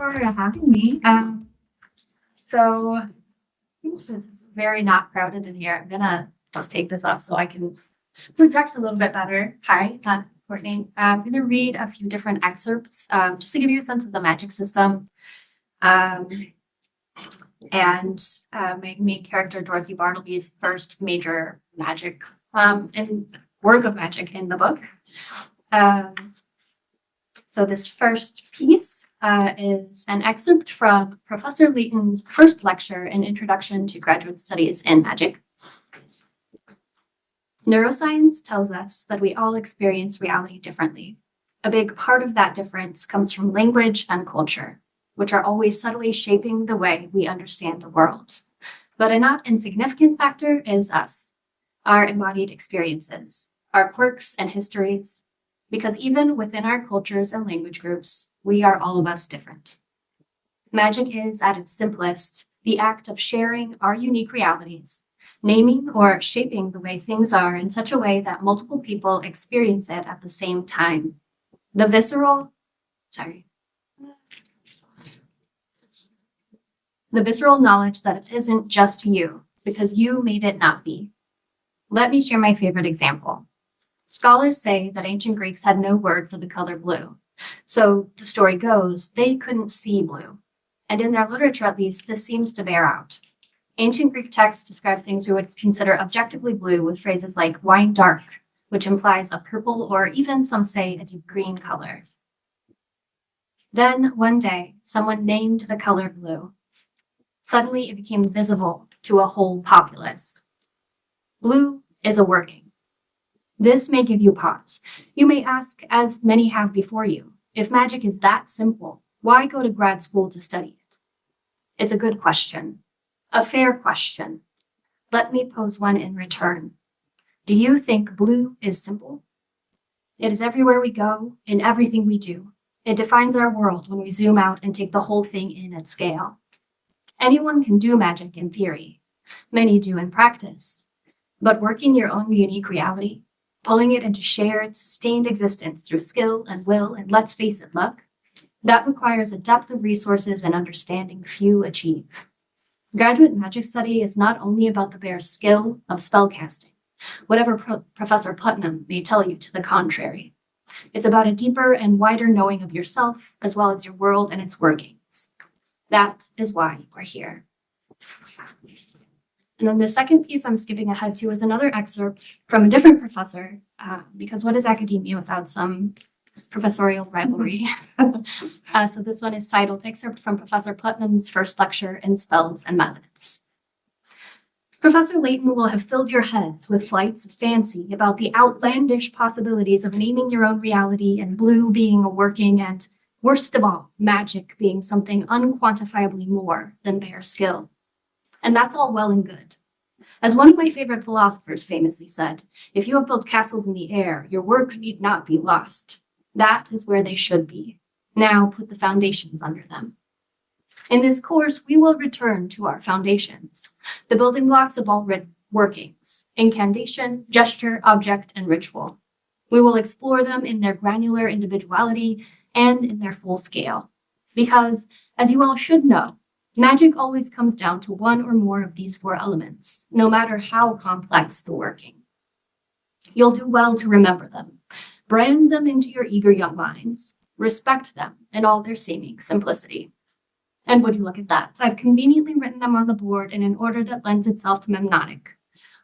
for having me. So this is very not crowded in here. I'm gonna just take this off so I can project a little bit better. Hi, Courtney. I'm gonna read a few different excerpts just to give you a sense of the magic system. And my main character, Dorothy Bartleby's first major magic and work of magic in the book. So this first piece is an excerpt from Professor Layton's first lecture, An Introduction to Graduate Studies in Magic. Neuroscience tells us that we all experience reality differently. A big part of that difference comes from language and culture, which are always subtly shaping the way we understand the world. But a not insignificant factor is us, our embodied experiences, our quirks and histories, because even within our cultures and language groups, we are all of us different. Magic is, at its simplest, the act of sharing our unique realities, naming or shaping the way things are in such a way that multiple people experience it at the same time. The visceral knowledge that it isn't just you, because you made it not be. Let me share my favorite example. Scholars say that ancient Greeks had no word for the color blue. So the story goes, they couldn't see blue. And in their literature, at least, this seems to bear out. Ancient Greek texts describe things we would consider objectively blue with phrases like wine dark, which implies a purple or even, some say, a deep green color. Then, one day, someone named the color blue. Suddenly, it became visible to a whole populace. Blue is a working. This may give you pause. You may ask, as many have before you, if magic is that simple, why go to grad school to study it? It's a good question, a fair question. Let me pose one in return. Do you think blue is simple? It is everywhere we go, in everything we do. It defines our world when we zoom out and take the whole thing in at scale. Anyone can do magic in theory. Many do in practice. But working your own unique reality, pulling it into shared, sustained existence through skill and will, and let's face it, luck, that requires a depth of resources and understanding few achieve. Graduate magic study is not only about the bare skill of spellcasting, whatever Professor Putnam may tell you to the contrary. It's about a deeper and wider knowing of yourself, as well as your world and its workings. That is why we're here. And then the second piece I'm skipping ahead to is another excerpt from a different professor, because what is academia without some professorial rivalry? So this one is titled Excerpt from Professor Putnam's First Lecture in Spells and Methods. Professor Layton will have filled your heads with flights of fancy about the outlandish possibilities of naming your own reality and blue being a working and, worst of all, magic being something unquantifiably more than bare skill. And that's all well and good. As one of my favorite philosophers famously said, if you have built castles in the air, your work need not be lost. That is where they should be. Now put the foundations under them. In this course, we will return to our foundations, the building blocks of all workings, incantation, gesture, object, and ritual. We will explore them in their granular individuality and in their full scale. Because, as you all should know, magic always comes down to one or more of these four elements, no matter how complex the working. You'll do well to remember them, brand them into your eager young minds, respect them in all their seeming simplicity. And would you look at that? I've conveniently written them on the board in an order that lends itself to mnemonic.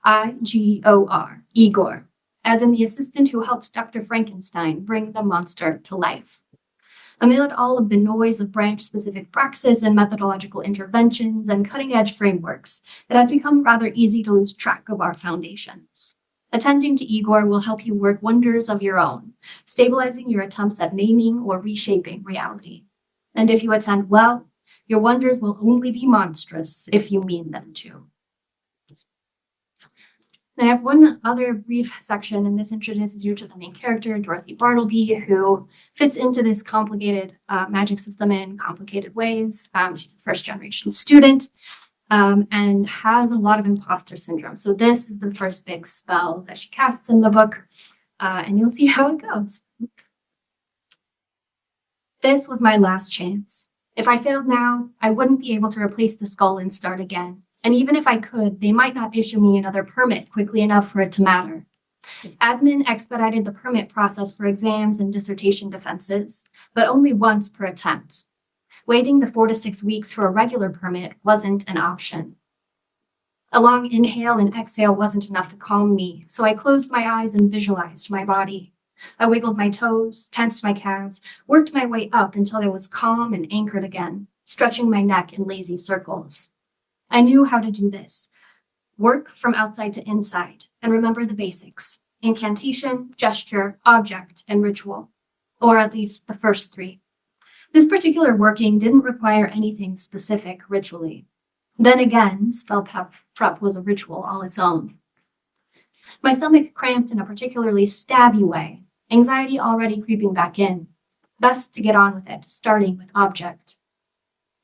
I-G-O-R, Igor, as in the assistant who helps Dr. Frankenstein bring the monster to life. Amid all of the noise of branch-specific praxis and methodological interventions and cutting-edge frameworks, it has become rather easy to lose track of our foundations. Attending to Igor will help you work wonders of your own, stabilizing your attempts at naming or reshaping reality. And if you attend well, your wonders will only be monstrous if you mean them to. Then I have one other brief section, and this introduces you to the main character, Dorothy Bartleby, who fits into this complicated magic system in complicated ways. She's a first-generation student and has a lot of imposter syndrome. So this is the first big spell that she casts in the book, and you'll see how it goes. This was my last chance. If I failed now, I wouldn't be able to replace the skull and start again. And even if I could, they might not issue me another permit quickly enough for it to matter. Admin expedited the permit process for exams and dissertation defenses, but only once per attempt. Waiting the 4 to 6 weeks for a regular permit wasn't an option. A long inhale and exhale wasn't enough to calm me, so I closed my eyes and visualized my body. I wiggled my toes, tensed my calves, worked my way up until I was calm and anchored again, stretching my neck in lazy circles. I knew how to do this. Work from outside to inside, and remember the basics: incantation, gesture, object, and ritual, or at least the first 3. This particular working didn't require anything specific ritually. Then again, spell prep was a ritual all its own. My stomach cramped in a particularly stabby way, anxiety already creeping back in. Best to get on with it, starting with object.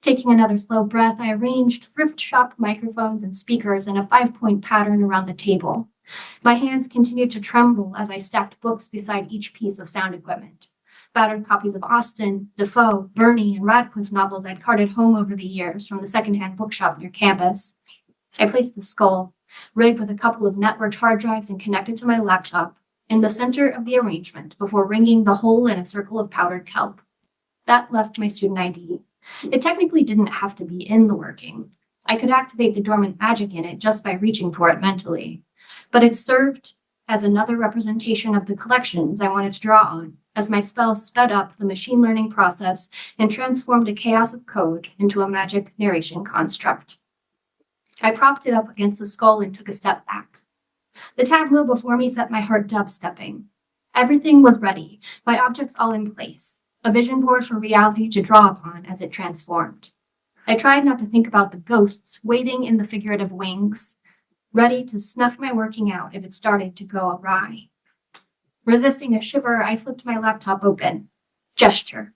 Taking another slow breath, I arranged thrift shop microphones and speakers in a 5-point pattern around the table. My hands continued to tremble as I stacked books beside each piece of sound equipment. Battered copies of Austen, Defoe, Burney, and Radcliffe novels I'd carted home over the years from the secondhand bookshop near campus. I placed the skull, rigged with a couple of networked hard drives and connected to my laptop, in the center of the arrangement before ringing the hole in a circle of powdered kelp. That left my student ID. It technically didn't have to be in the working. I could activate the dormant magic in it just by reaching for it mentally. But it served as another representation of the collections I wanted to draw on, as my spell sped up the machine learning process and transformed a chaos of code into a magic narration construct. I propped it up against the skull and took a step back. The tableau before me set my heart dubstepping. Everything was ready, my objects all in place. A vision board for reality to draw upon as it transformed. I tried not to think about the ghosts waiting in the figurative wings, ready to snuff my working out if it started to go awry. Resisting a shiver, I flipped my laptop open. Gesture.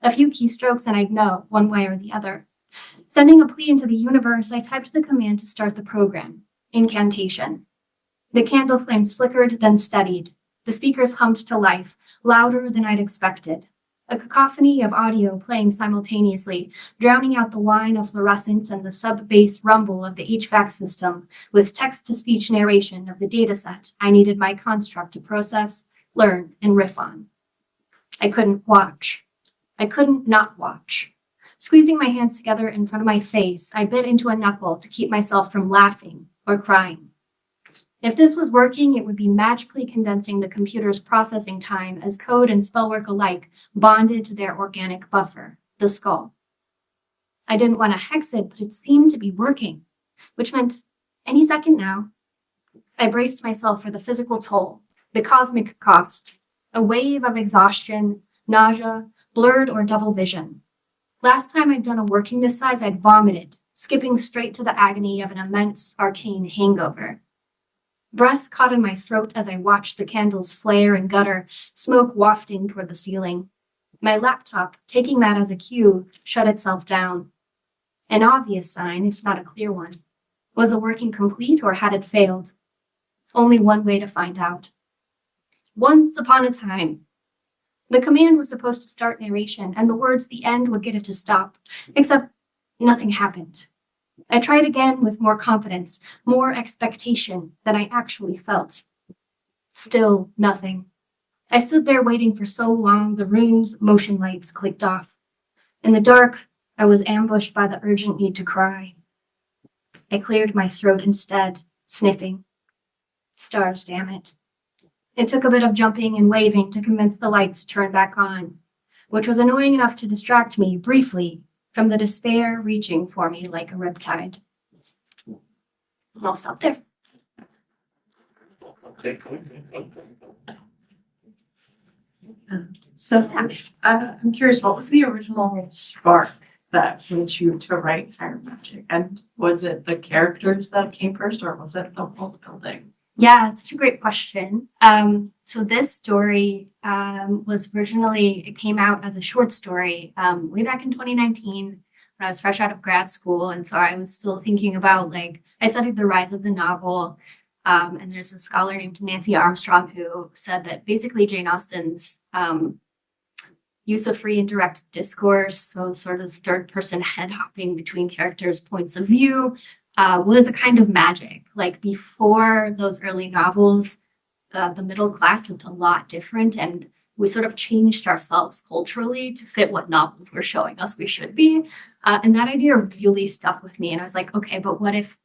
A few keystrokes and I'd know one way or the other. Sending a plea into the universe, I typed the command to start the program. Incantation. The candle flames flickered, then steadied. The speakers hummed to life, louder than I'd expected. A cacophony of audio playing simultaneously, drowning out the whine of fluorescence and the sub-bass rumble of the HVAC system, with text-to-speech narration of the dataset I needed my construct to process, learn, and riff on. I couldn't watch. I couldn't not watch. Squeezing my hands together in front of my face, I bit into a knuckle to keep myself from laughing or crying. If this was working, it would be magically condensing the computer's processing time as code and spellwork alike bonded to their organic buffer, the skull. I didn't want to hex it, but it seemed to be working, which meant any second now. I braced myself for the physical toll, the cosmic cost, a wave of exhaustion, nausea, blurred or double vision. Last time I'd done a working this size, I'd vomited, skipping straight to the agony of an immense, arcane hangover. Breath caught in my throat as I watched the candles flare and gutter, smoke wafting toward the ceiling. My laptop, taking that as a cue, shut itself down. An obvious sign, if not a clear one. Was the working complete or had it failed? Only one way to find out. Once upon a time. The command was supposed to start narration, and the words at the end would get it to stop, except nothing happened. I tried again with more confidence, more expectation than I actually felt. Still nothing. I stood there waiting for so long the room's motion lights clicked off. In the dark, I was ambushed by the urgent need to cry. I cleared my throat instead, sniffing. Stars, damn it. It took a bit of jumping and waving to convince the lights to turn back on, which was annoying enough to distract me briefly from the despair reaching for me like a riptide. I'll stop there. I'm curious, what was the original spark that made you to write Higher Magic? And was it the characters that came first, or was it the world building? Yeah, it's such a great question. So this story was originally, it came out as a short story way back in 2019 when I was fresh out of grad school. And so I was still thinking about, like, I studied the rise of the novel. And there's a scholar named Nancy Armstrong who said that basically Jane Austen's, use of free and direct discourse, so sort of third person head hopping between characters' points of view, was a kind of magic. Like before those early novels, the middle class looked a lot different, and we sort of changed ourselves culturally to fit what novels were showing us we should be. And that idea really stuck with me. And I was like, okay, but what if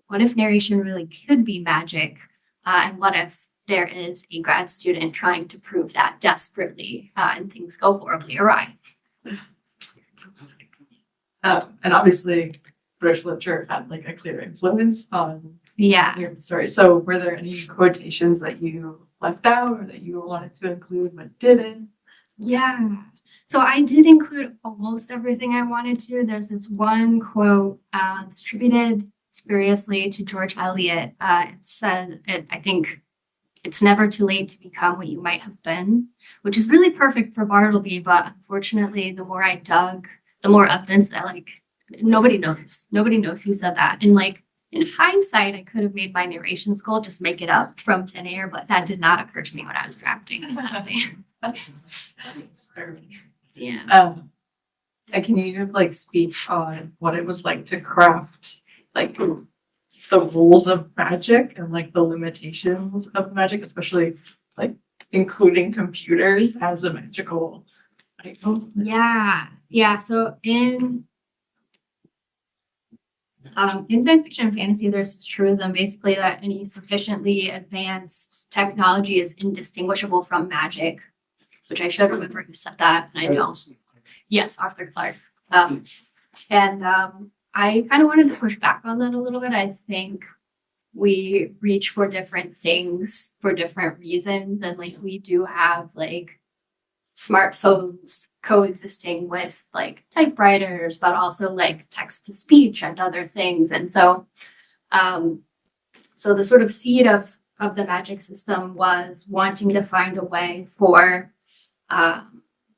narration really could be magic? And what if there is a grad student trying to prove that desperately, and things go horribly awry? And obviously, British literature had like a clear influence on Yeah. your story. So were there any quotations that you left out or that you wanted to include but didn't? Yeah. So I did include almost everything I wanted to. There's this one quote, it's attributed spuriously to George Eliot. It said, I think, it's never too late to become what you might have been, which is really perfect for Bartleby. But unfortunately, the more I dug, the more evidence that like nobody knows. Nobody knows who said that. And like in hindsight, I could have made my narration school just make it up from thin air, but that did not occur to me when I was drafting. Yeah. And can you like speak on what it was like to craft like the rules of magic and like the limitations of magic, especially like including computers as a magical item? Yeah. So in science fiction and fantasy, there's this truism basically that any sufficiently advanced technology is indistinguishable from magic, which I should remember who said that. And I know. Yes, Arthur Clarke. I kind of wanted to push back on that a little bit. I think we reach for different things for different reasons. And like we do have like smartphones coexisting with like typewriters, but also like text to speech and other things. And so the sort of seed of the magic system was wanting to find a way for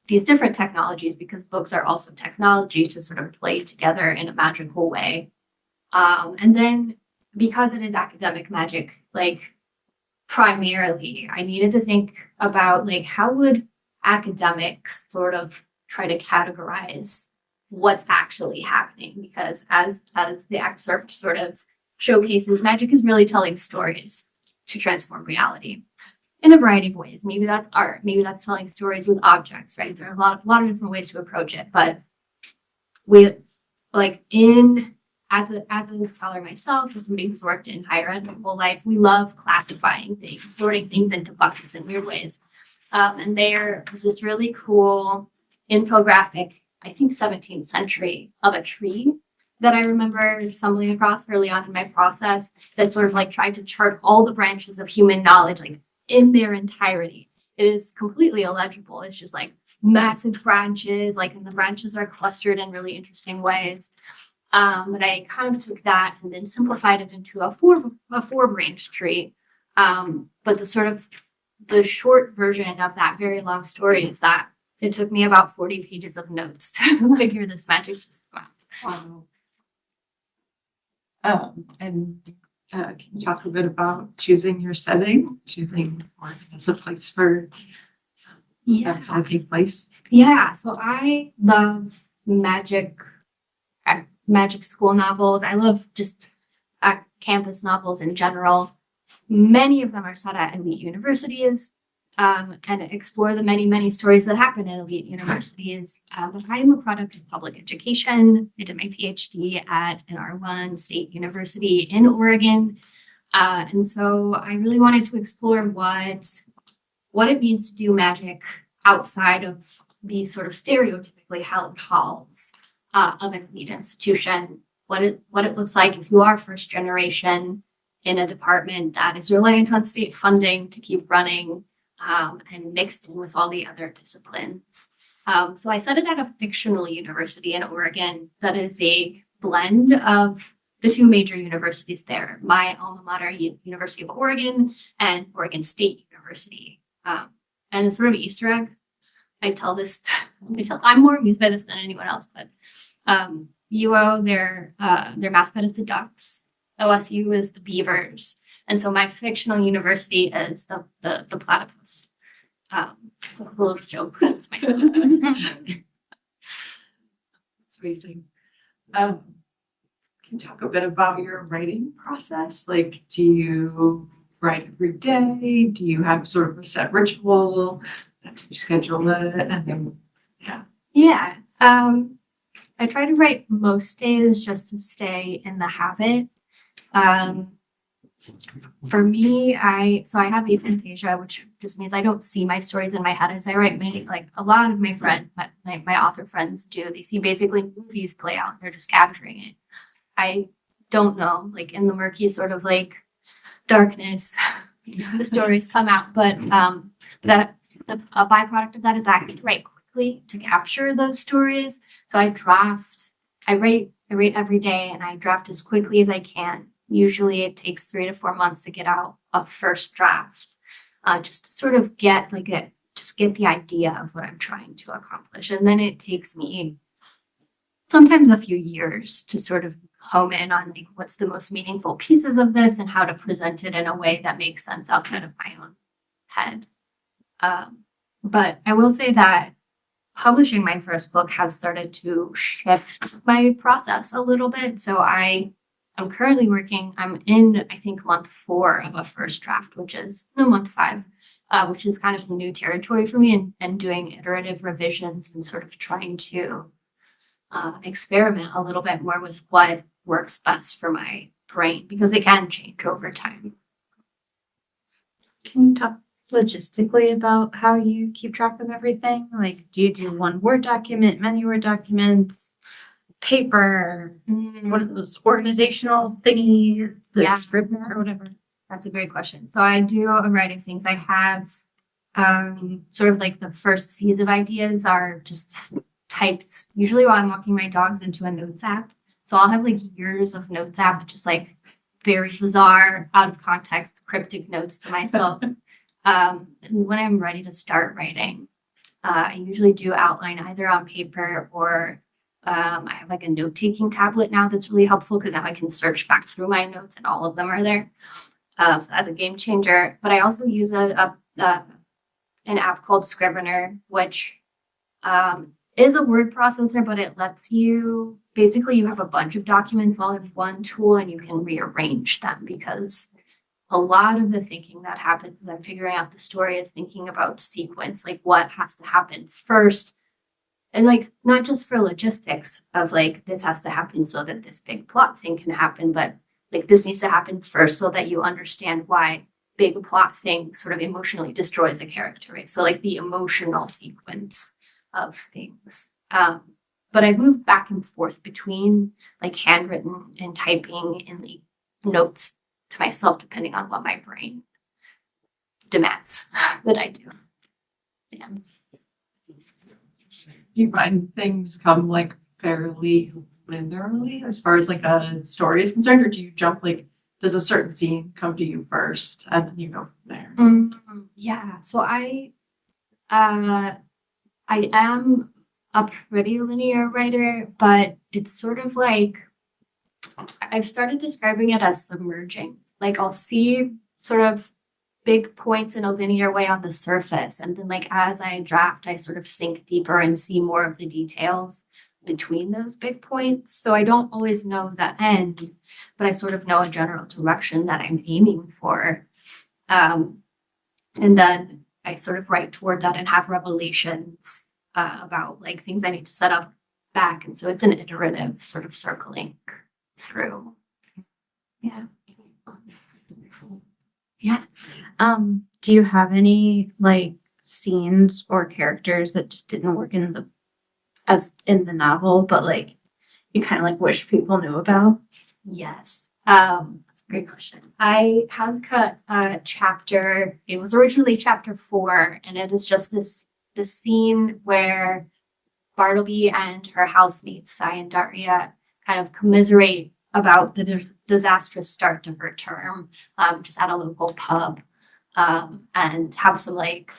these different technologies, because books are also technology, to sort of play together in a magical way. And then because it is academic magic, like primarily, I needed to think about like how would academics sort of try to categorize what's actually happening, because as the excerpt sort of showcases, magic is really telling stories to transform reality in a variety of ways. Maybe that's art, maybe that's telling stories with objects, right? There are a lot of different ways to approach it, but we like as a scholar myself, as somebody who's worked in higher ed my whole life, we love classifying things, sorting things into buckets in weird ways. And there was this really cool infographic, I think 17th century, of a tree that I remember stumbling across early on in my process that sort of like tried to chart all the branches of human knowledge, like in their entirety. It is completely illegible. It's just like massive branches, like, and the branches are clustered in really interesting ways. But I kind of took that and then simplified it into a four branch tree. But the short version of that very long story is that it took me about 40 pages of notes to figure this magic system out. Wow. Can you talk a bit about choosing your setting, choosing Oregon as a place for that's all take place? Yeah, so I love magic school novels. I love just campus novels in general. Many of them are set at elite universities, and explore the many, many stories that happen in elite universities. But I am a product of public education. I did my PhD at an R1 state university in Oregon. And so I really wanted to explore what it means to do magic outside of these sort of stereotypically held halls of an elite institution. What it looks like if you are first generation in a department that is reliant on state funding to keep running, and mixed in with all the other disciplines. So I set it at a fictional university in Oregon that is a blend of the two major universities there, my alma mater, University of Oregon, and Oregon State University. And it's sort of an Easter egg. I'm more amused by this than anyone else, but UO, their mascot is the Ducks. OSU is the Beavers. And so my fictional university is the platypus. It's a little joke. That's my son. It's amazing. Can you talk a bit about your writing process? Like, do you write every day? Do you have sort of a set ritual? Do you schedule it? And then, yeah. Yeah. I try to write most days just to stay in the habit. For me, I have aphantasia, which just means I don't see my stories in my head as I write. Like a lot of my author friends do. They see basically movies play out. They're just capturing it. I don't know, like in the murky sort of like darkness, the stories come out. But that a byproduct of that is I have to write quickly to capture those stories. So I write every day and I draft as quickly as I can. Usually it takes 3 to 4 months to get out a first draft, just to sort of get the idea of what I'm trying to accomplish. And then it takes me sometimes a few years to sort of home in on like what's the most meaningful pieces of this and how to present it in a way that makes sense outside of my own head. But I will say that publishing my first book has started to shift my process a little bit. So I'm currently I'm in, I think, month 4 of a first draft, month 5, which is kind of new territory for me, and doing iterative revisions and sort of trying to experiment a little bit more with what works best for my brain, because it can change over time. Can you talk logistically about how you keep track of everything? Like, do you do one Word document, many Word documents, paper? What are those organizational thingies, the Scrivener or whatever? That's a great question. So I do a variety of things. I have sort of like the first seeds of ideas are just typed usually while I'm walking my dogs into a notes app. So I'll have like years of notes app, just like very bizarre, out of context, cryptic notes to myself. And when I'm ready to start writing, I usually do outline either on paper or I have like a note-taking tablet now that's really helpful because now I can search back through my notes and all of them are there. So that's a game changer. But I also use an app called Scrivener, which is a word processor, but it lets you basically, you have a bunch of documents all in one tool and you can rearrange them, because a lot of the thinking that happens as I'm figuring out the story is thinking about sequence, like what has to happen first. And like, not just for logistics of like, this has to happen so that this big plot thing can happen, but like this needs to happen first so that you understand why big plot thing sort of emotionally destroys a character, right? So like the emotional sequence of things. But I move back and forth between like handwritten and typing and the notes to myself, depending on what my brain demands that I do. Yeah. Do you find things come like fairly linearly as far as like a story is concerned, or do you jump like, does a certain scene come to you first and then you go from there? Yeah. So I am a pretty linear writer, but it's sort of like I've started describing it as submerging. Like I'll see sort of big points in a linear way on the surface, and then like as I draft, I sort of sink deeper and see more of the details between those big points. So I don't always know the end, but I sort of know a general direction that I'm aiming for. And then I sort of write toward that and have revelations about like things I need to set up back. And so it's an iterative sort of circling through. Yeah. Yeah. Do you have any like scenes or characters that just didn't work in the novel, but like you kind of like wish people knew about? Yes. That's a great question. I have cut a chapter. It was originally chapter 4, and it is just this scene where Bartleby and her housemates, Sai and Daria, kind of commiserate about the disastrous start to her term, just at a local pub, and have some like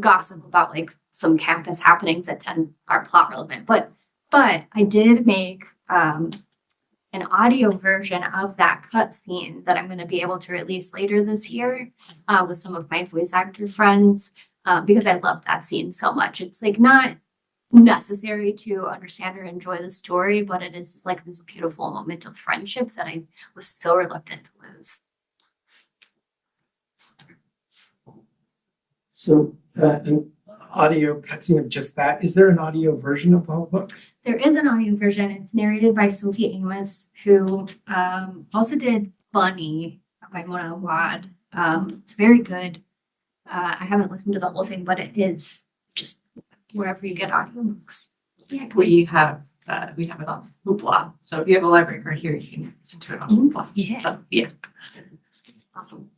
gossip about like some campus happenings that are plot relevant. But I did make an audio version of that cutscene that I'm going to be able to release later this year with some of my voice actor friends because I love that scene so much. It's like not necessary to understand or enjoy the story, but it is just like this beautiful moment of friendship that I was so reluctant to lose. So an audio cutscene of just that. Is there an audio version of the whole book? There is an audio version. It's narrated by Sophie Amos, who also did Bunny by Mona Awad. It's very good. I haven't listened to the whole thing, but it is just wherever you get audiobooks. Yeah, We have it on Hoopla. So if you have a library card here, you can listen to it on Hoopla. Yeah. So, yeah. Awesome.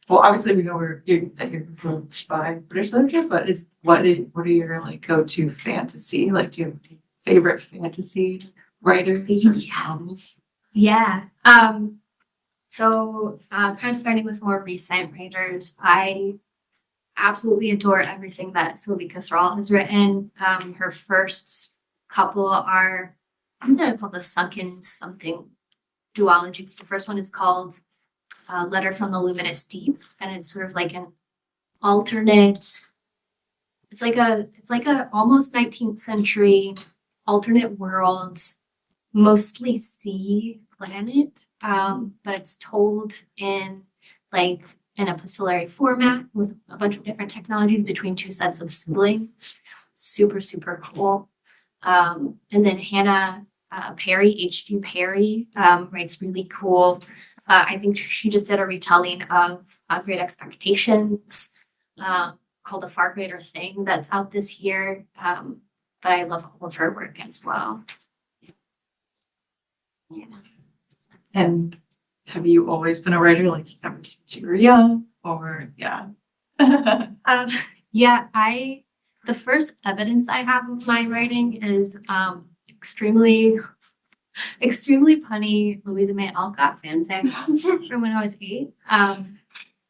Well, obviously we know that you're influenced by British literature, but what are your like go-to fantasy? Like, do you have favorite fantasy writers or novels? Yeah. So kind of starting with more recent writers, I absolutely adore everything that Sylvie Cathrall has written. Her first couple are, I'm gonna call the sunken something duology. The first one is called Letter from the Luminous Deep, and it's sort of like an alternate. It's like a almost 19th century alternate world, mostly sea planet, but it's told in like an epistolary format with a bunch of different technologies between two sets of siblings. Super, super cool. And then Hannah Perry, H.G. Perry, writes really cool. I think she just did a retelling of Great Expectations called A Far Greater Thing that's out this year. But I love all of her work as well. Yeah. And have you always been a writer, like ever since you were young, or yeah? Yeah, the first evidence I have of my writing is extremely punny Louisa May Alcott fanfic from when I was 8.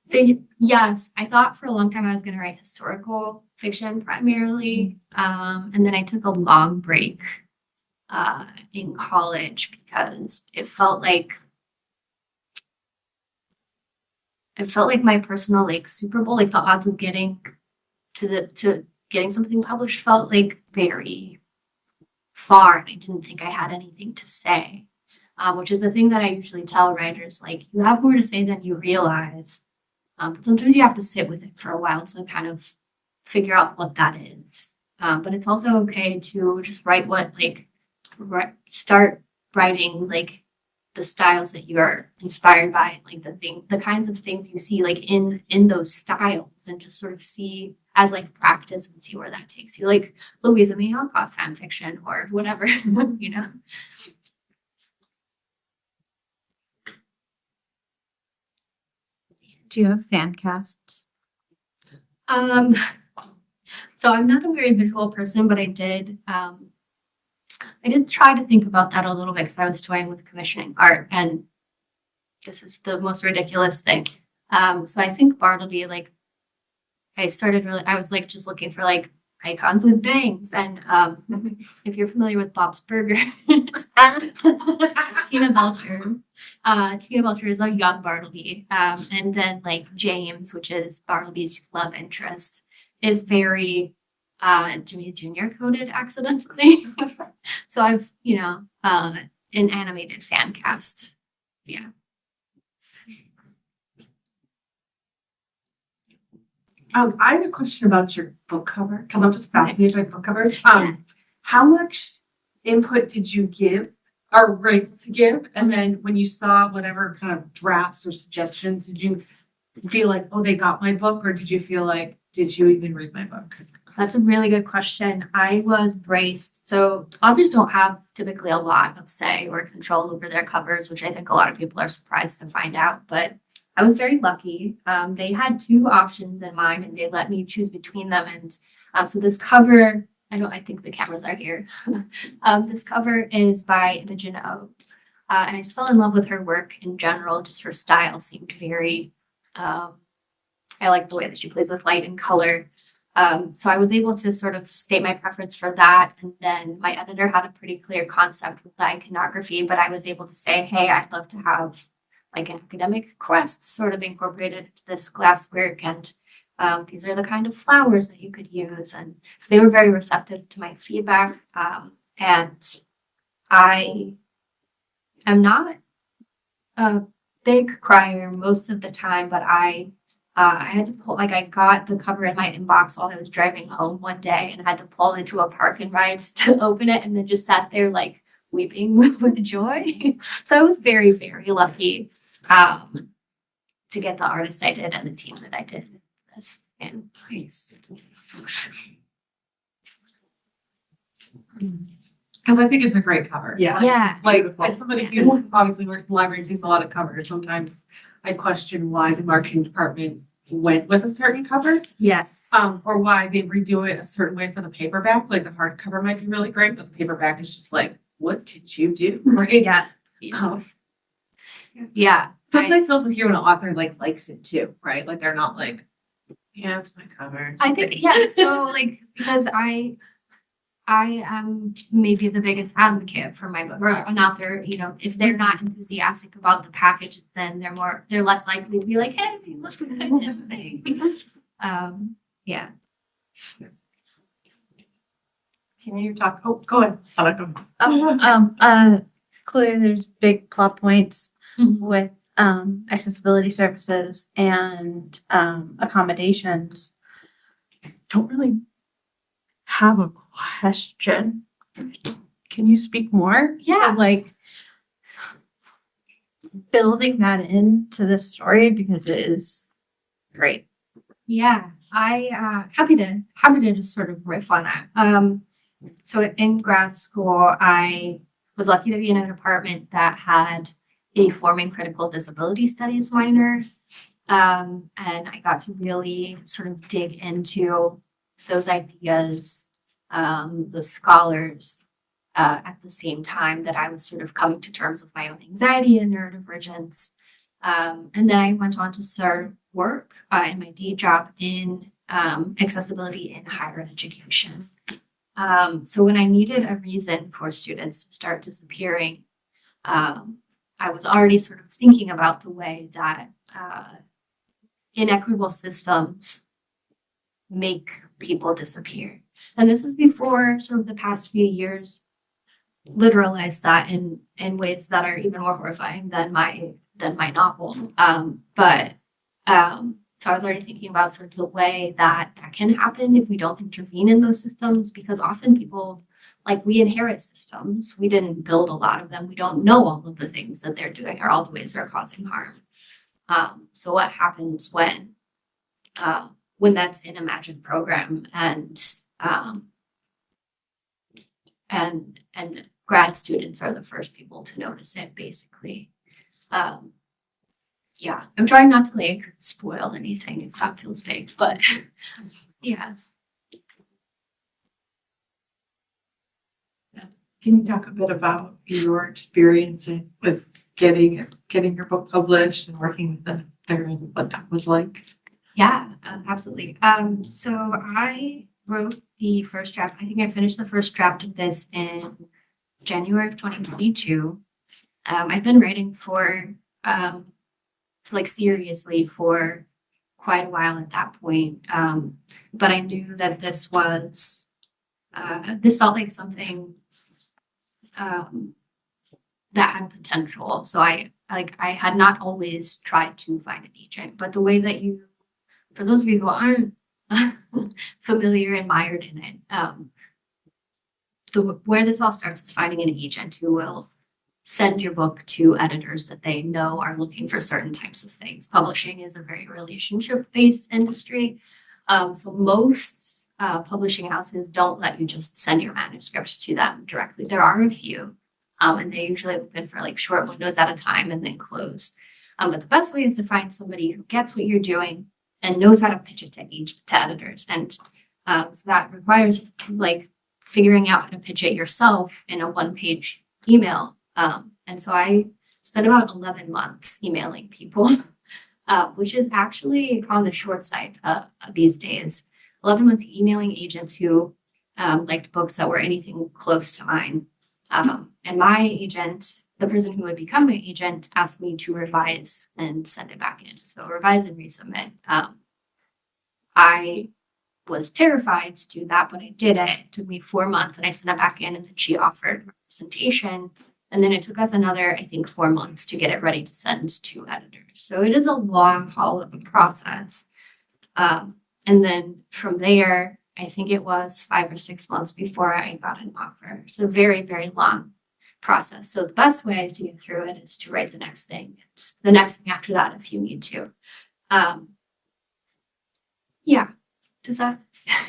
So yes, I thought for a long time I was going to write historical fiction primarily, and then I took a long break in college because it felt like my personal like Super Bowl, like the odds of getting to getting something published felt like very far, and I didn't think I had anything to say, which is the thing that I usually tell writers, like you have more to say than you realize, but sometimes you have to sit with it for a while to kind of figure out what that is. But it's also okay to just write start writing like the styles that you are inspired by, like the kinds of things you see like in those styles, and just sort of see as like practice and see where that takes you, like Louisa May Alcott fan fiction or whatever, you know. Do you have fan casts? So I'm not a very visual person, but I did try to think about that a little bit because I was toying with commissioning art, and this is the most ridiculous thing. So I think Bartleby, like I was like just looking for like icons with bangs, and if you're familiar with Bob's Burgers, Tina Belcher is a young Bartleby, and then like James, which is Bartleby's love interest, is very Jimmy Jr. coded accidentally. So I've an animated fan cast. Yeah. I have a question about your book cover because I'm just fascinated by book covers. Yeah. How much input did you give or right to give? And then when you saw whatever kind of drafts or suggestions, did you feel like, oh, they got my book, or did you feel like, did you even read my book? That's a really good question. I was braced. So authors don't have typically a lot of say or control over their covers, which I think a lot of people are surprised to find out. But I was very lucky. They had 2 options in mind, and they let me choose between them. And so this cover, I think the cameras are here. This cover is by Imogen O. And I just fell in love with her work in general. Just her style seemed very, I like the way that she plays with light and color. So I was able to sort of state my preference for that. And then my editor had a pretty clear concept with the iconography, but I was able to say, hey, I'd love to have like an academic quest sort of incorporated into this glass work. And these are the kind of flowers that you could use. And so they were very receptive to my feedback. And I am not a big crier most of the time, but I had to pull, like, I got the cover in my inbox while I was driving home one day and had to pull into a park and ride to open it, and then just sat there like weeping with joy. So I was very, very lucky to get the artist I did and the team that I did this. And Nice. Because I think it's a great cover. yeah, Like, as somebody who obviously works in libraries, sees a lot of covers, sometimes I question why the marketing department went with a certain cover, yes. or why they redo it a certain way for the paperback. Like, the hardcover might be really great, but the paperback is just like, what did you do? Right? Yeah. Um, Yeah. So it's nice to also hear when an author likes it too, right? Like, they're not like, yeah, it's my cover. I think, yeah, so like, because I am maybe the biggest advocate for my book, or an author, you know, if they're not enthusiastic about the package, then they're less likely to be like, hey, look at that thing. Yeah. Can you talk? Oh, go ahead. I like them. Clearly there's big plot points Mhm. with accessibility services and accommodations. Don't really have a question. Can you speak more Yeah. to like building that into the story, because it is great. Yeah, I happy to just sort of riff on that. So in grad school, I was lucky to be in a department that had a forming critical disability studies minor. And I got to really sort of dig into those ideas, those scholars, at the same time that I was sort of coming to terms with my own anxiety and neurodivergence. And then I went on to start work in my day job in accessibility in higher education. So when I needed a reason for students to start disappearing, I was already sort of thinking about the way that inequitable systems make people disappear. And this is before sort of the past few years literalized that in ways that are even more horrifying than my novel. So I was already thinking about sort of the way that can happen if we don't intervene in those systems, because often people, like, we inherit systems. We didn't build a lot of them. We don't know all of the things that they're doing or all the ways they're causing harm. So what happens when that's in a magic program and grad students are the first people to notice it, basically. Yeah, I'm trying not to like spoil anything if that feels vague, but yeah. Can you talk a bit about your experience with getting your book published and working with the editor and what that was like? Yeah, absolutely. So I wrote the first draft. I think I finished the first draft of this in January of 2022. I've been writing for like seriously for quite a while at that point. But I knew that this felt like something that had potential. So I had not always tried to find an agent, but the way that for those of you who aren't familiar and mired in it, where this all starts is finding an agent who will send your book to editors that they know are looking for certain types of things. Publishing is a very relationship-based industry. So most publishing houses don't let you just send your manuscripts to them directly. There are a few, and they usually open for like short windows at a time and then close. But the best way is to find somebody who gets what you're doing and knows how to pitch it to editors. And so that requires like figuring out how to pitch it yourself in a one-page email. And so I spent about 11 months emailing people, which is actually on the short side these days. 11 months emailing agents who liked books that were anything close to mine. And my agent, the person who would become my agent, asked me to revise and send it back in. So revise and resubmit. I was terrified to do that, but I did it. It took me 4 months and I sent it back in, and then she offered representation. And then it took us another, I think, 4 months to get it ready to send to editors. So it is a long haul of a process. And then from there, I think it was 5 or 6 months before I got an offer. So very, very long process. So the best way to get through it is to write the next thing. It's the next thing after that if you need to. Yeah. Does that?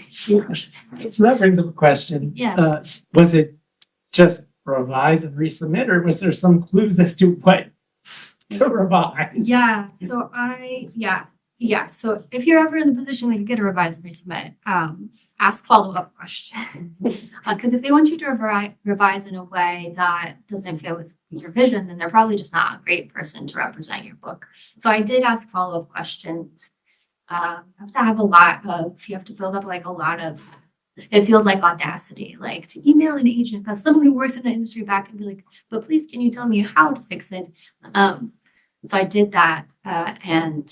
So that brings up a question. Yeah. Was it just revise and resubmit, or was there some clues as to what to revise? Yeah. So So if you're ever in the position that you get a revise and resubmit, ask follow-up questions. Because if they want you to revise in a way that doesn't fit with your vision, then they're probably just not a great person to represent your book. So I did ask follow-up questions. You have to build up like a lot of, it feels like audacity, like to email an agent, that's someone who works in the industry back and be like, but please, can you tell me how to fix it? So I did that, and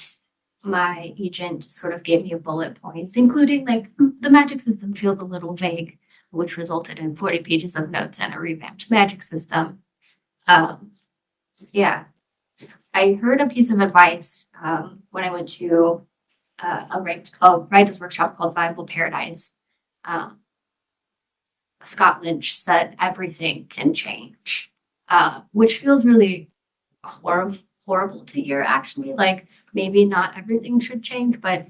my agent sort of gave me bullet points, including like the magic system feels a little vague, which resulted in 40 pages of notes and a revamped magic system. Yeah, I heard a piece of advice when I went to a writer's workshop called Bible Paradise. Scott Lynch said everything can change, which feels really horrible to hear, actually. Like, maybe not everything should change, but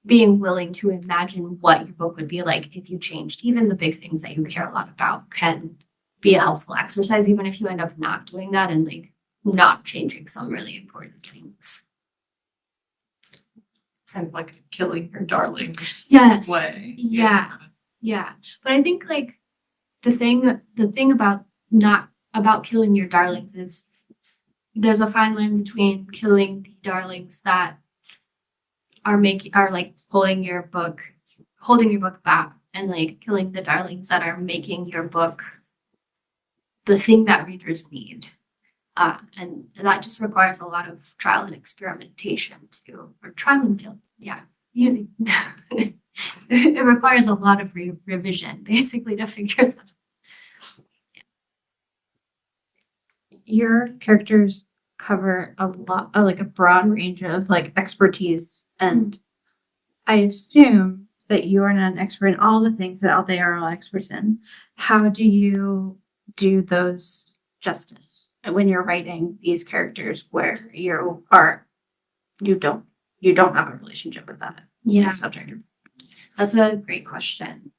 being willing to imagine what your book would be like if you changed even the big things that you care a lot about can be a helpful exercise, even if you end up not doing that and like not changing some really important things. Kind of like killing your darlings Yes. way. Yeah. But I think like the thing about killing your darlings is there's a fine line between killing the darlings that are like holding your book back, and like killing the darlings that are making your book the thing that readers need. And that just requires a lot of trial and experimentation or trial and failure. Yeah. It requires a lot of revision basically to figure that out. Your characters cover a lot, like a broad range of like expertise, and I assume that you are not an expert in all the things that they are all experts in. How do you do those justice when you're writing these characters where you don't have a relationship with that subject? That's a great question.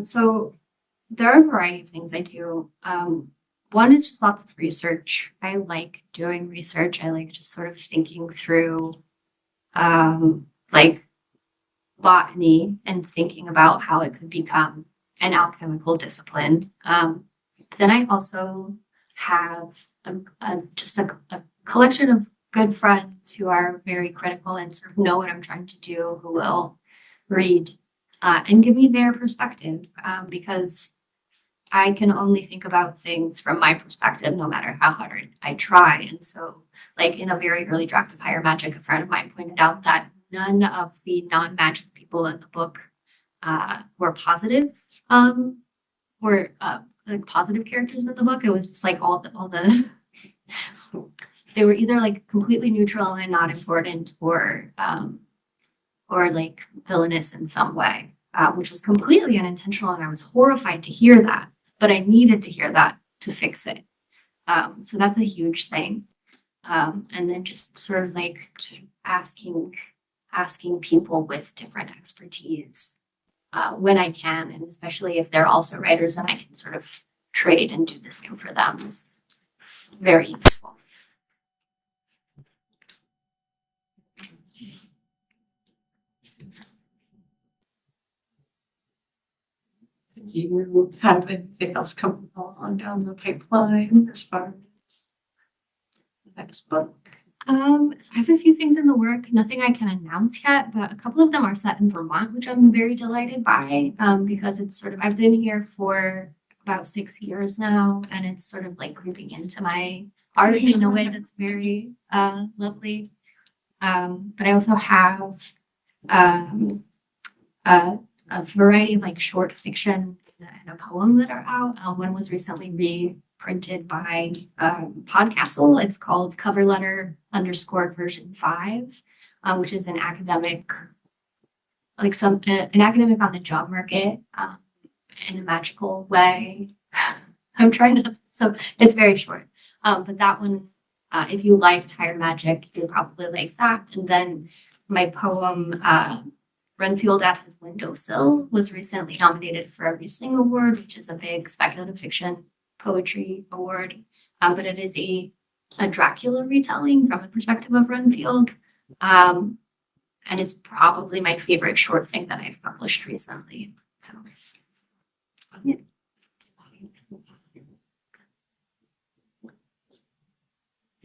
So there are a variety of things I do. One is just lots of research. I like doing research. I like just sort of thinking through like botany and thinking about how it could become an alchemical discipline. Then I also have just a collection of good friends who are very critical and sort of know what I'm trying to do, who will read and give me their perspective, because I can only think about things from my perspective, no matter how hard I try. And so, like in a very early draft of Higher Magic, a friend of mine pointed out that none of the non-magic people in the book were positive, like positive characters in the book. It was just like all the they were either like completely neutral and not important, or like villainous in some way, which was completely unintentional, and I was horrified to hear that. But I needed to hear that to fix it. So that's a huge thing. And then just sort of like asking people with different expertise when I can, and especially if they're also writers, and I can sort of trade and do the same for them is very useful. Do you have anything else coming on down the pipeline as far as the next book? I have a few things in the works. York. Nothing I can announce yet, but a couple of them are set in Vermont, which I'm very delighted by, because it's sort of, I've been here for about 6 years now, and it's sort of like creeping into my art in a way that's very lovely. But I also have um, a variety of like short fiction and a poem that are out. One was recently reprinted by Podcastle. It's called Cover Letter _ version 5, which is an academic, like an academic on the job market in a magical way. I'm trying to, so it's very short. But that one, if you liked higher magic, you'll probably like that. And then my poem, Renfield at His Windowsill, was recently nominated for a Riesling Award, which is a big speculative fiction poetry award. But it is a Dracula retelling from the perspective of Renfield. And it's probably my favorite short thing that I've published recently. So, yeah.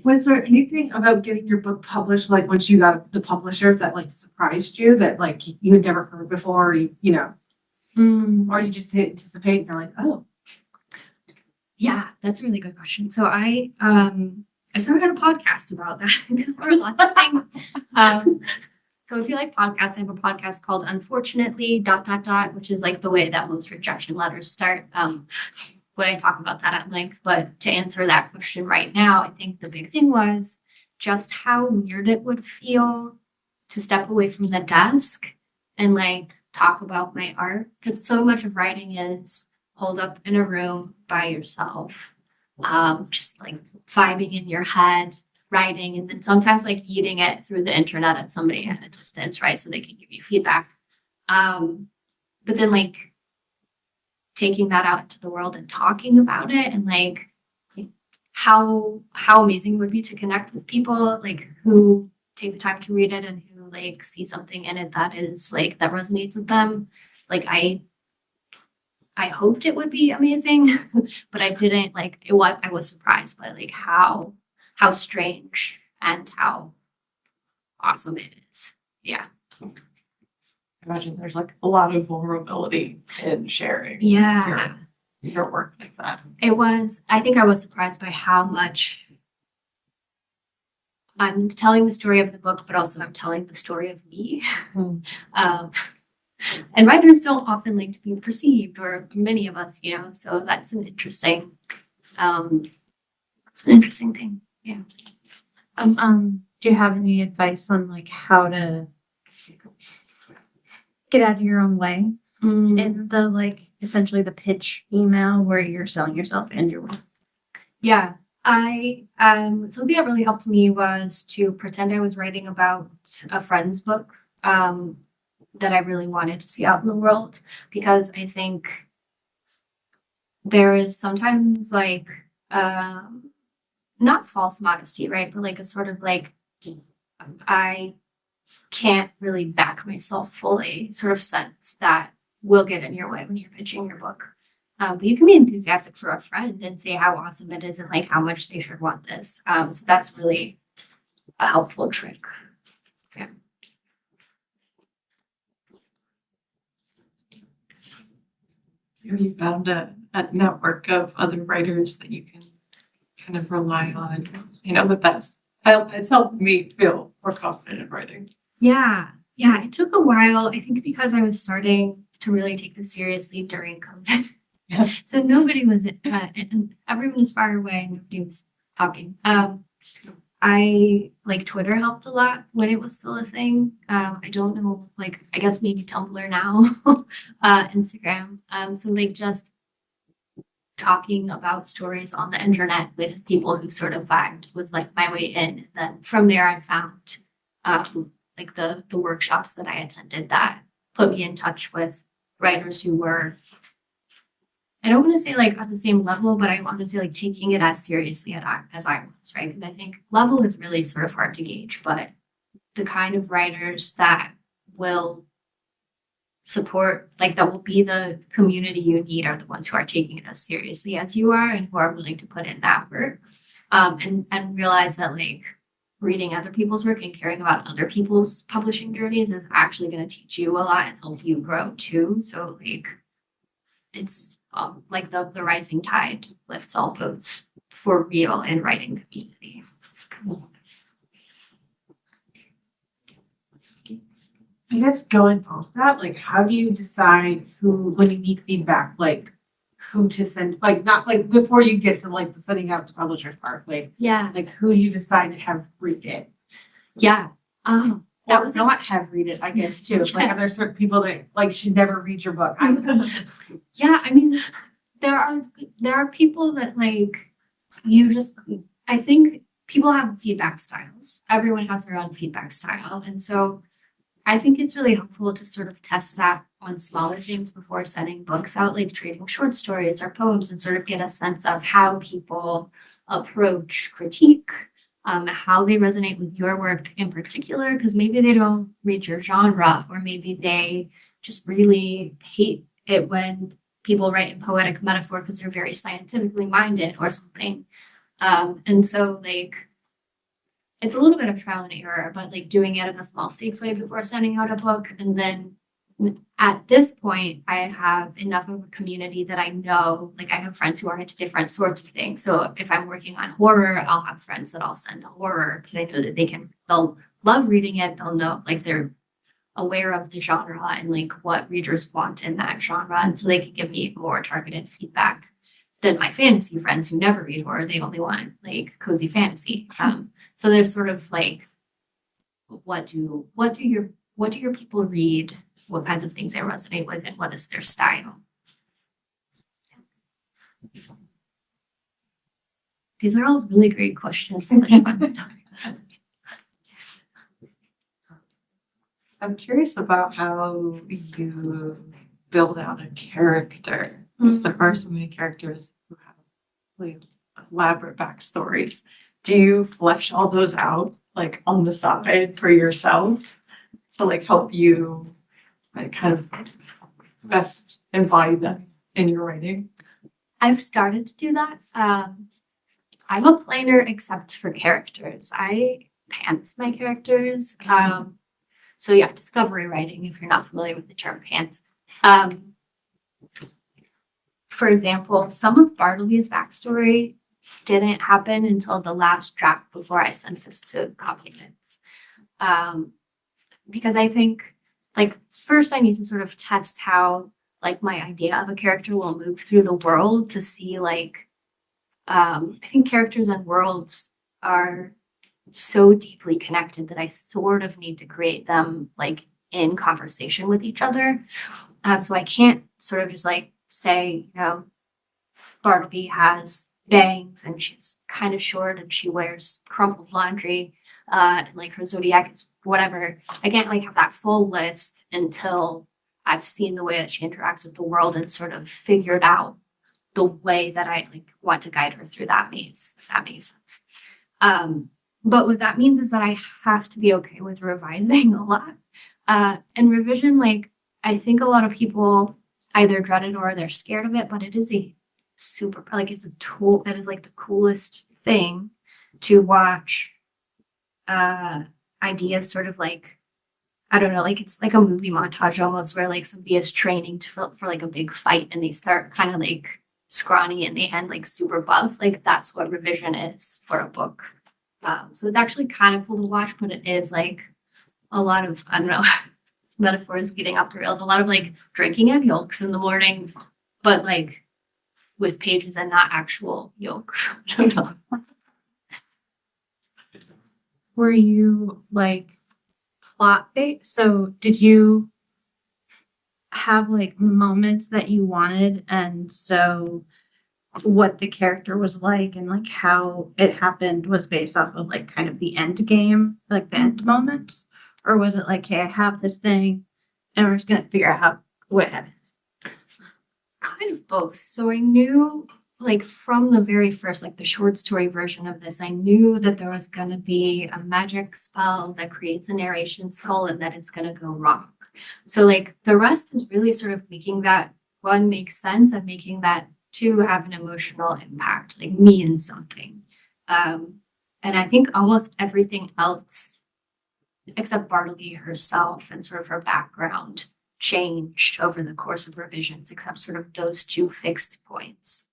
Was there anything about getting your book published, like once you got the publisher, that like surprised you, that like you had never heard before, or you know, or you just didn't anticipate and you're like, oh, Yeah, that's a really good question. So I started a podcast about that because there are lots of things. So if you like podcasts, I have a podcast called Unfortunately ... which is like the way that most rejection letters start. When I talk about that at length, but to answer that question right now, I think the big thing was just how weird it would feel to step away from the desk and like talk about my art, because so much of writing is holed up in a room by yourself, just like vibing in your head, writing, and then sometimes like eating it through the internet at somebody at a distance, right? So they can give you feedback. But then like taking that out into the world and talking about it, and like how amazing it would be to connect with people like who take the time to read it and who like see something in it that is like that resonates with them. Like I hoped it would be amazing, but I didn't like it. What I was surprised by like how strange and how awesome it is. Yeah. Imagine there's like a lot of vulnerability in sharing Yeah. your work like that. I think I was surprised by how much I'm telling the story of the book, but also I'm telling the story of me. And writers don't often like to be perceived, or many of us, you know, so that's an interesting thing. Yeah. Do you have any advice on like how to get out of your own way in the like essentially the pitch email where you're selling yourself and your work? Yeah. I something that really helped me was to pretend I was writing about a friend's book that I really wanted to see out in the world, because I think there is sometimes like not false modesty, right? But like a sort of like I can't really back myself fully sort of sense that will get in your way when you're pitching your book. But you can be enthusiastic for a friend and say how awesome it is and like how much they should want this. So that's really a helpful trick. Yeah. Have you found a network of other writers that you can kind of rely on? You know, it's helped me feel more confident in writing. Yeah. It took a while. I think because I was starting to really take this seriously during COVID. Yeah. So nobody was, and everyone was far away and nobody was talking. I like Twitter helped a lot when it was still a thing. I don't know, like I guess maybe Tumblr now, Instagram. So like just talking about stories on the internet with people who sort of vibed was like my way in. And then from there, I found like the workshops that I attended that put me in touch with writers who were, I don't want to say like at the same level, but I want to say like taking it as seriously as I was, right? And I think level is really sort of hard to gauge, but the kind of writers that will support, like that will be the community you need, are the ones who are taking it as seriously as you are and who are willing to put in that work, and realize that like reading other people's work and caring about other people's publishing journeys is actually going to teach you a lot and help you grow too. So like it's like the rising tide lifts all boats for real in writing community. I guess going off that, like, how do you decide who, when you need feedback, like, who to send, like, not like before you get to like the sending out to publishers part, Yeah. like who you decide to have read it? Yeah. That was not have read it, I guess, too. Like, Yeah. are there certain people that like should never read your book? I don't know. Yeah, I mean, there are people that like you just I think people have feedback styles. Everyone has their own feedback style. And so I think it's really helpful to sort of test that on smaller things before sending books out, like trading short stories or poems, and sort of get a sense of how people approach critique, how they resonate with your work in particular, because maybe they don't read your genre, or maybe they just really hate it when people write in poetic metaphor because they're very scientifically minded or something. And so like it's a little bit of trial and error, but like doing it in a small stakes way before sending out a book. And then at this point, I have enough of a community that I know, like I have friends who are into different sorts of things. So if I'm working on horror, I'll have friends that I'll send to horror because I know that they'll love reading it. They'll know, like they're aware of the genre and like what readers want in that genre. And so they can give me more targeted feedback than my fantasy friends who never read horror. They only want like cozy fantasy. So there's sort of like, what do your people read? What kinds of things they resonate with, and what is their style? These are all really great questions. Such fun to talk about. I'm curious about how you build out a character. Because there are so many characters who have really elaborate backstories. Do you flesh all those out like on the side for yourself to like help you like kind of best embody them in your writing? I've started to do that. I'm a planner except for characters. I pants my characters. So yeah, discovery writing, if you're not familiar with the term pants. For example, some of Bartleby's backstory didn't happen until the last draft before I sent this to copyments. Because I think, like, first I need to sort of test how, like, my idea of a character will move through the world to see, like, I think characters and worlds are so deeply connected that I sort of need to create them, like, in conversation with each other. So I can't sort of just, like, say, Bartleby has bangs and she's kind of short and she wears crumpled laundry, and like her zodiac is whatever. I can't like have that full list until I've seen the way that she interacts with the world and sort of figured out the way that I like want to guide her through that maze. If that makes sense. But what that means is that I have to be okay with revising a lot. And revision, like I think a lot of people either dread it or they're scared of it, but it is a super, like it's a tool that is like the coolest thing to watch ideas sort of like, I don't know, like it's like a movie montage almost where like somebody is training for like a big fight and they start kind of like scrawny and they end like super buff. Like that's what revision is for a book. So it's actually kind of cool to watch, but it is like a lot of, I don't know, this metaphor is getting off the rails, a lot of like drinking egg yolks in the morning, but like with pages and not actual yolk. I don't know. Were you like plot based? So did you have like moments that you wanted, and so what the character was like and like how it happened was based off of like kind of the end game, like the end moments? Or was it like, hey, I have this thing and we're just gonna figure out what happened? Kind of both. So I knew like from the very first, like the short story version of this, I knew that there was going to be a magic spell that creates a narration skull and that it's going to go wrong. So like the rest is really sort of making that one make sense and making that two have an emotional impact, like mean something. And And I think almost everything else, except Bartleby herself and sort of her background, changed over the course of revisions, except sort of those two fixed points.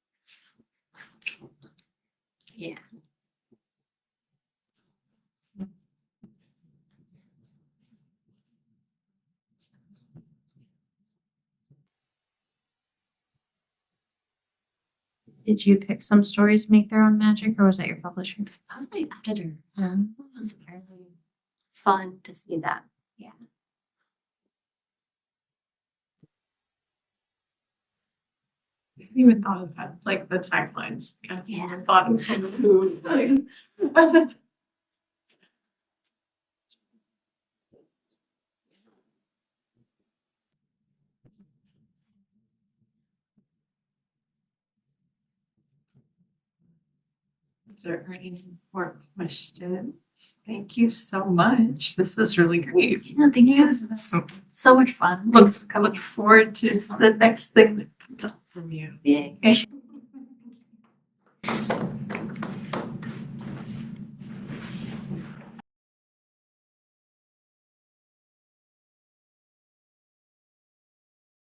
Yeah. Did you pick some stories to make their own magic, or was that your publisher? That was my editor. It was very fun to see that. Yeah. I hadn't even thought of that, like the taglines. I hadn't Yeah. even thought of who, like. Is there any more questions? Thank you so much. This was really great. Yeah, thank you. This was so much fun. Look, Thanks for coming. look forward to the next thing that comes up from you. Yeah.